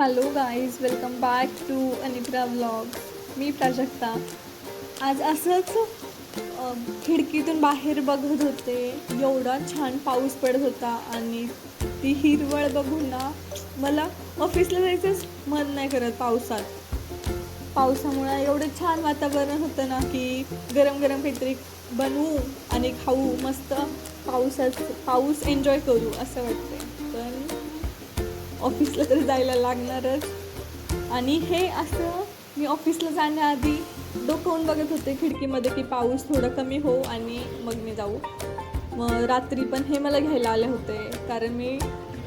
Hello guys, welcome back to Anitra vlog. मी प्राजक्ता. आज असंच खिडकीतून बाहेर बघत होते. एवढा छान पाऊस पडत होता आणि ती हिरवळ बघून ना मला ऑफिसला जायचंच मन नाही करत. पावसामुळं एवढं छान वातावरण होतं ना की गरम गरम काहीतरी बनवू आणि खाऊ, मस्त पाऊस एन्जॉय करू असं वाटते. पण ऑफिसला तर जायला लागणारच. आणि हे असं मी ऑफिसला जाण्याआधी डोकावून बघत होते खिडकीमध्ये की पाऊस थोडा कमी हो आणि मग मी जाऊ. मग रात्री पण हे मला घ्यायला आले होते, कारण मी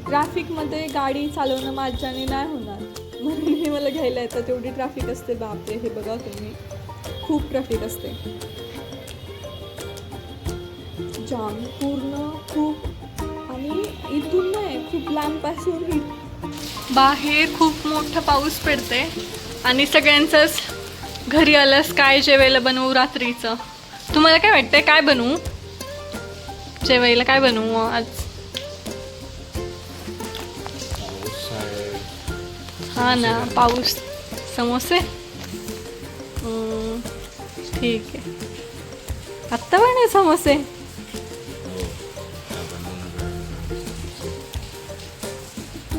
ट्रॅफिकमध्ये गाडी चालवणं माझ्याने नाही होणार, म्हणून हे मला घ्यायला येतं. तेवढी ट्रॅफिक असते, बापरे. हे बघा तुम्ही, खूप ट्रॅफिक असते, जाम पूर्ण खूप. आणि इथून नाही, खूप लांबपासून बाहेर खूप मोठा पाऊस पडते आणि सगळ्यांचंच घरी आलंस काय जेवायला बनवू रात्रीचं. तुम्हाला काय वाटतंय, काय बनवू जेवायला, काय बनवू आज? हा ना, पाऊस. समोसे. ठीक आहे, आत्ता बनव समोसे.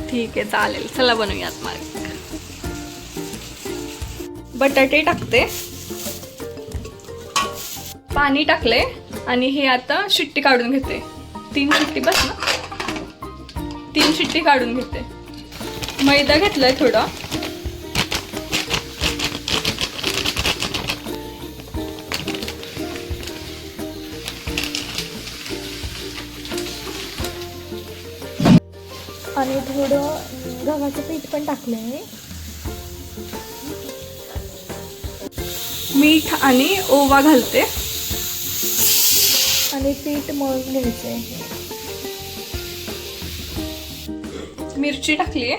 ठीक आहे, चालेल. चला बनवूयात. मग बटाटे टाकते, पाणी टाकले आणि हे आता शिट्टी काढून घेते. 3 शिट्टी बस ना, 3 शिट्टी काढून घेते. मैदा घेतलाय थोडा. आणि थोडं गव्हाचं पीठ पण टाकलंय. मीठ आणि ओवा घालते आणि पीठ मळून घ्यायचे. मिरची टाकली,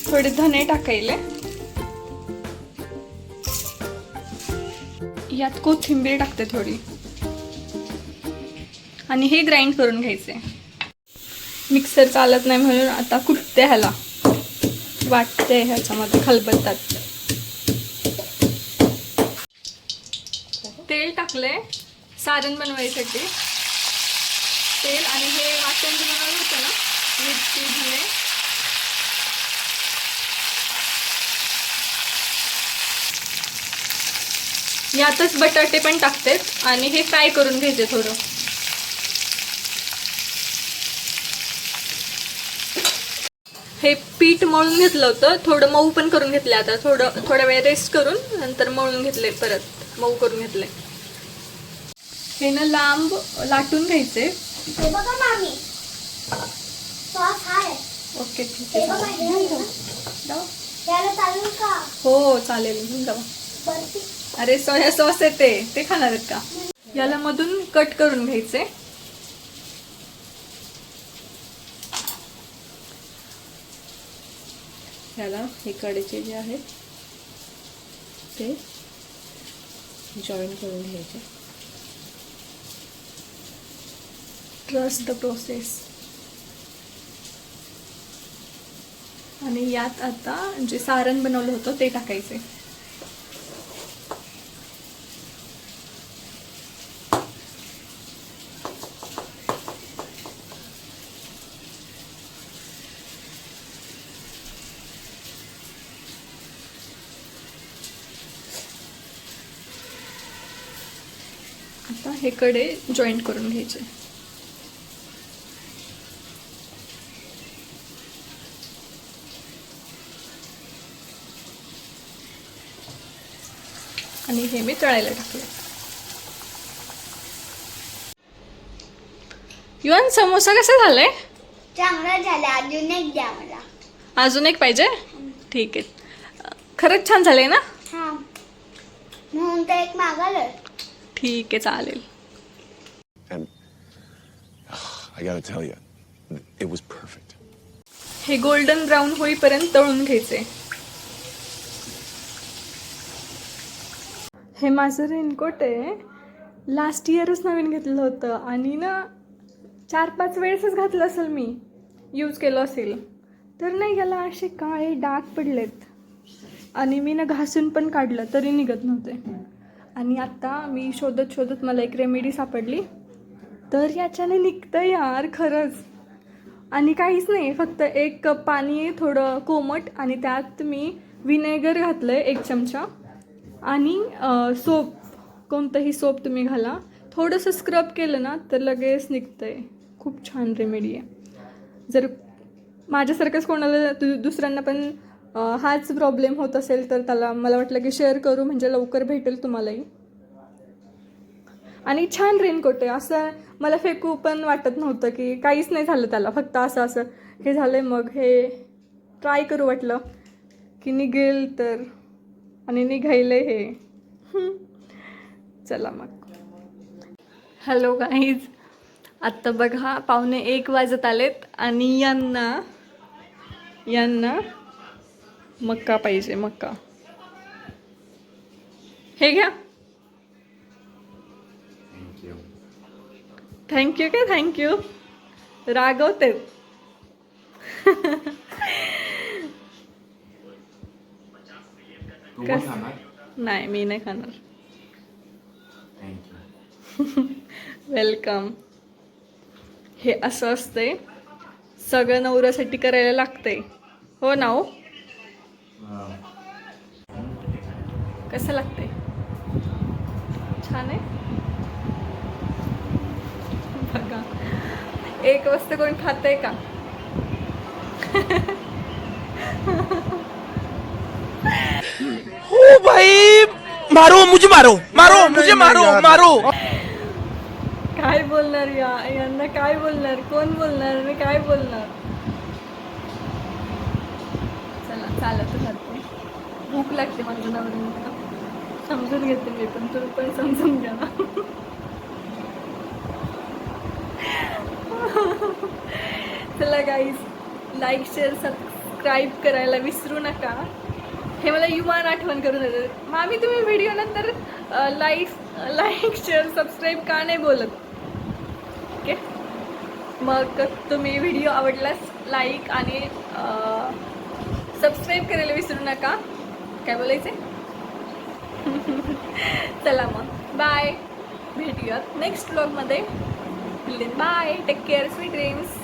थोडे धने टाकायले, यात कोथिंबीर टाकते थोडी आणि हे ग्राइंड करून घ्यायचे. मिक्सर चालत नाही म्हणून आता कुटते, ह्याला वाटते, ह्याच्यामध्ये खलबत्तात. तेल टाकले सारण बनवायसाठी. तेल आणि हे वाटण जे बनवलं होतं ना, मिरची, धने, यातच बटाटे पण टाकते आणि हे फ्राय करून घ्यायचे थोडं. हे पीठ मळून घेतलं होतं, थोडं मऊ पण करून घेतलं. आता थोडा वेळ रेस्ट करून नंतर मळून घेतले, परत मऊ करून घेतले. हे ना लांब लाटून घ्यायचे. ओके, ठीक आहे. हो चालेल, घेऊन जावा. अरे सोया सॉस आहे, ते खाणार आहेत का? याला मधून कट करून घ्यायचे. याला हे कडेचे जे आहेत ते जॉईन करून घ्यायचे. Trust the process. आणि यात आता जे सारण बनवलं होतं ते टाकायचे. आता हे कडे जॉईंट करून घ्यायचे. आणि हे मी तळायला टाकले. युवन, समोसा कसा झालाय? चांगला झाला. अजून एक द्या मला. अजून एक पाहिजे? ठीक आहे. खरंच छान झालंय ना? हा, म्हणून तर एक मागवलं. ठीक आहे, चालेल. And I gotta tell you, it was perfect. हे गोल्डन ब्राऊन होईपर्यंत तळून घ्यायचे. हे माझं रेनकोट आहे. लास्ट इयरच नवीन घेतलं होतं आणि ना 4-5 वेळेसच घातलं असेल, मी यूज केलं असेल. तर नाही याला असे काळे डाग पडलेत आणि मी ना घासून पण काढलं तरी निघत नव्हते. आणि आता मी शोधत शोधत मला एक रेमेडी सापडली, तर याच्याने निघतं यार खरंच. आणि काहीच नाही, फक्त 1 कप पाणी आहे थोडं कोमट आणि त्यात मी विनेगर घातलं आहे 1 चमचा आणि सोप, कोणतंही सोप तुम्ही घाला, थोडंसं स्क्रब केलं ना तर लगेच निघतं आहे. खूप छान रेमेडी आहे. जर माझ्यासारखंच कोणाला दुसऱ्यांना पण हाच प्रॉब्लेम होत असेल तर त्याला मला वाटलं की शेअर करू, म्हणजे लवकर भेटेल तुम्हालाही. आणि छान रेनकोट आहे, असं मला फेकू पण वाटत नव्हतं, की काहीच नाही झालं त्याला, फक्त असं असं हे झालं आहे. मग हे ट्राय करू वाटलं की निघेल तर, आणि निघायलं हे. चला मग. हॅलो गाईज, आत्ता बघा 1:45 वाजत आलेत आणि यांना मक्का पाहिजे, मक्का. हे घ्या. थँक्यू काय थँक्यू, रागवते. नाही मी नाही खाणार. वेलकम. हे असं असतंय, सगळं नवऱ्यासाठी करायला लागतंय, हो ना हो. कसं लागतंय? छान आहे. बघा 1 वाजता कोण खातंय का? ओ भाई, मारो मुझे, मारो मारो मुझे, मारो मारो. काय बोलणार यांना, काय बोलणार, कोण बोलणार आणि काय बोलणार. चला चालत जाते, भूक लागते माझ्या नवऱ्याला, समजून घेते मी पण, तुम्ही पण समजून घ्या ना. चला गाईज, लाईक शेअर सबस्क्राईब करायला विसरू नका. हे मला युवान आठवण करून देते. मामी तुम्ही व्हिडिओ नंतर लाईक शेअर सबस्क्राईब का नाही बोलत? ओके, मग तुम्ही व्हिडिओ आवडल्यास लाईक आणि सबस्क्राईब करायला विसरू नका. काय बोलायचं? चला मग बाय, भेटूयात नेक्स्ट व्लॉगमध्ये. Bye, take care, sweet dreams.